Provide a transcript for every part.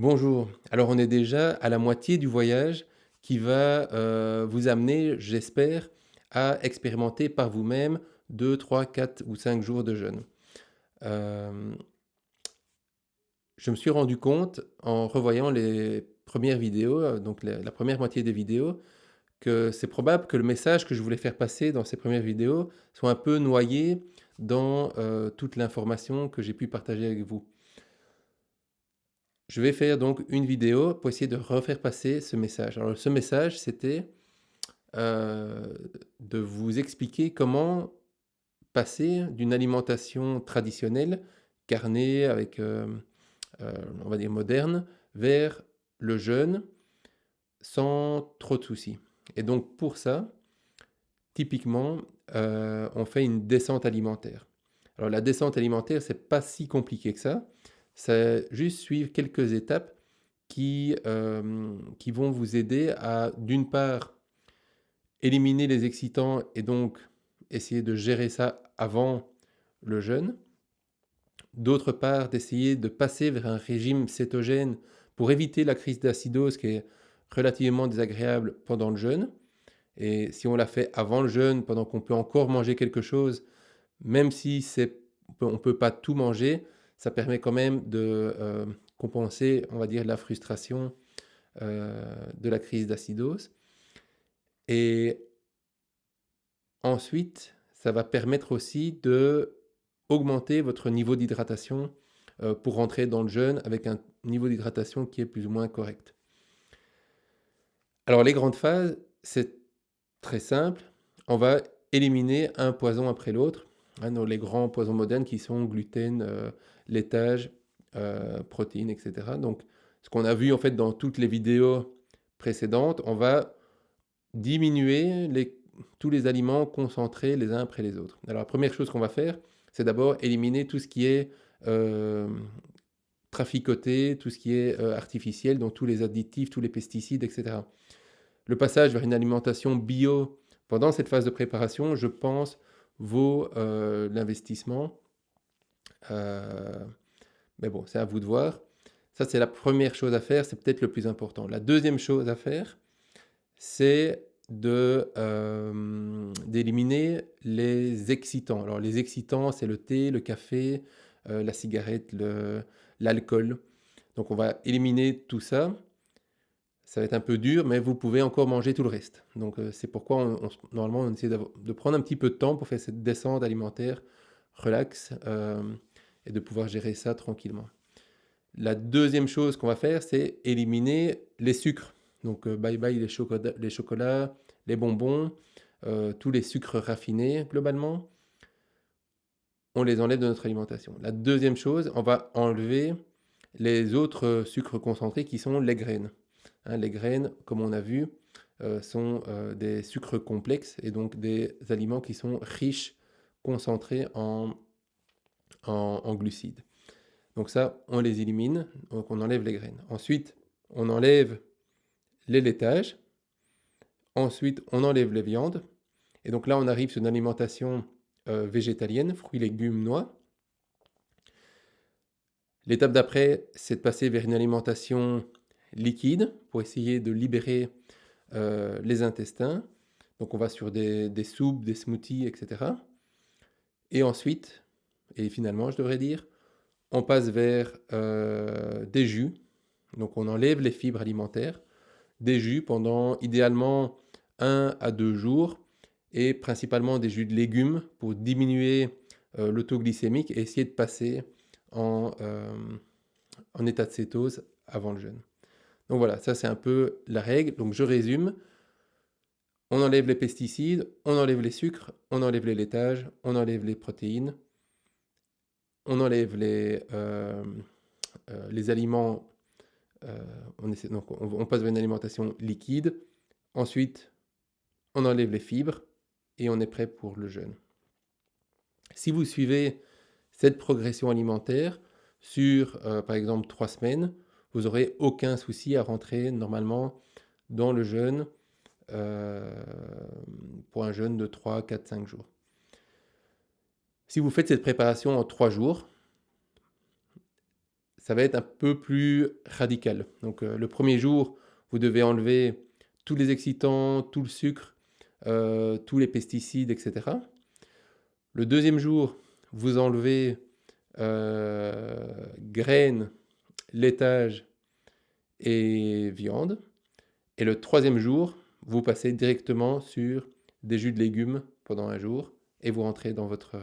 Bonjour. Alors on est déjà à la moitié du voyage qui va vous amener, j'espère, à expérimenter par vous-même 2, 3, 4 ou 5 jours de jeûne. Euh, je me suis rendu compte en revoyant les premières vidéos, donc la première moitié des vidéos, que c'est probable que le message que je voulais faire passer dans ces premières vidéos soit un peu noyé dans toute l'information que j'ai pu partager avec vous. Je vais faire donc une vidéo pour essayer de refaire passer ce message. Alors ce message, c'était euh, de vous expliquer comment passer d'une alimentation traditionnelle, carnée, avec, on va dire, moderne, vers le jeûne sans trop de soucis. Et donc pour ça, typiquement, on fait une descente alimentaire. Alors la descente alimentaire, c'est pas si compliqué que ça. C'est juste suivre quelques étapes qui vont vous aider à, d'une part, éliminer les excitants et donc essayer de gérer ça avant le jeûne. D'autre part, d'essayer de passer vers un régime cétogène pour éviter la crise d'acidose qui est relativement désagréable pendant le jeûne. Et si on l'a fait avant le jeûne, pendant qu'on peut encore manger quelque chose, même si on ne peut pas tout manger, ça permet quand même de compenser, on va dire, la frustration de la crise d'acidose. Et ensuite, ça va permettre aussi de augmenter votre niveau d'hydratation pour rentrer dans le jeûne avec un niveau d'hydratation qui est plus ou moins correct. Alors les grandes phases, c'est très simple. On va éliminer un poison après l'autre, hein, dans les grands poisons modernes qui sont gluten, laitage, protéines, etc. Donc ce qu'on a vu en fait dans toutes les vidéos précédentes, on va diminuer tous les aliments concentrés les uns après les autres. Alors la première chose qu'on va faire, c'est d'abord éliminer tout ce qui est euh, traficoté, tout ce qui est artificiel, donc tous les additifs, tous les pesticides, etc. Le passage vers une alimentation bio pendant cette phase de préparation, je pense, vaut l'investissement. Euh, mais bon, c'est à vous de voir. Ça, c'est la première chose à faire, c'est peut-être le plus important. La deuxième chose à faire, c'est d'éliminer les excitants. Alors les excitants, c'est le thé, le café, la cigarette, l'alcool. Donc on va éliminer tout ça. Ça va être un peu dur, mais vous pouvez encore manger tout le reste. Donc c'est pourquoi normalement on essaie de prendre un petit peu de temps pour faire cette descente alimentaire relax et de pouvoir gérer ça tranquillement. La deuxième chose qu'on va faire, c'est éliminer les sucres. Donc bye bye les chocolats, les bonbons, tous les sucres raffinés globalement, on les enlève de notre alimentation. La deuxième chose, on va enlever les autres sucres concentrés qui sont les graines. Hein, les graines, comme on a vu, sont des sucres complexes et donc des aliments qui sont riches, concentrés en glucides. Donc ça, on les élimine, donc on enlève les graines. Ensuite, on enlève les laitages. Ensuite, on enlève les viandes. Et donc là, on arrive sur une alimentation végétalienne, fruits, légumes, noix. L'étape d'après, c'est de passer vers une alimentation liquide pour essayer de libérer les intestins. Donc on va sur des soupes, des smoothies, etc. Et ensuite, et finalement, je devrais dire, on passe vers des jus. Donc on enlève les fibres alimentaires, des jus pendant idéalement 1 à 2 jours, et principalement des jus de légumes pour diminuer l'autoglycémique et essayer de passer en, euh, en état de cétose avant le jeûne. Donc voilà, ça c'est un peu la règle. Donc je résume, on enlève les pesticides, on enlève les sucres, on enlève les laitages, on enlève les protéines, on enlève les aliments, on passe vers une alimentation liquide. Ensuite, on enlève les fibres et on est prêt pour le jeûne. Si vous suivez cette progression alimentaire sur, par exemple, 3 semaines, vous n'aurez aucun souci à rentrer normalement dans le jeûne euh, pour un jeûne de 3, 4, 5 jours. Si vous faites cette préparation en 3 jours, ça va être un peu plus radical. Donc, le premier jour, vous devez enlever tous les excitants, tout le sucre, tous les pesticides, et cetera. Le deuxième jour, vous enlevez graines, laitage et viande. Et le troisième jour, vous passez directement sur des jus de légumes pendant un jour et vous rentrez dans votre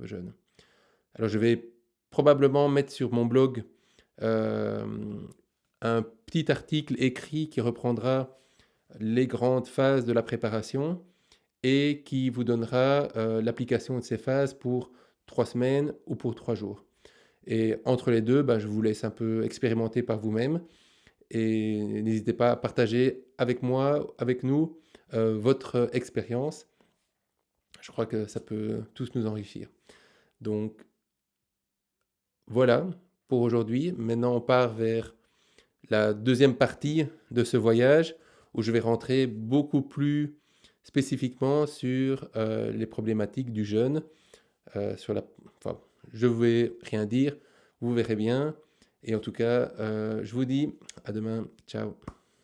jeûne. Alors je vais probablement mettre sur mon blog euh, un petit article écrit qui reprendra les grandes phases de la préparation et qui vous donnera l'application de ces phases pour 3 semaines ou pour 3 jours. Et entre les deux, je vous laisse un peu expérimenter par vous-même et n'hésitez pas à partager avec moi, avec nous, votre expérience. Je crois que ça peut tous nous enrichir. Donc voilà pour aujourd'hui. Maintenant, on part vers la deuxième partie de ce voyage où je vais rentrer beaucoup plus spécifiquement sur les problématiques du jeûne. Enfin, je ne vais rien dire, vous verrez bien. Et en tout cas, je vous dis à demain. Ciao.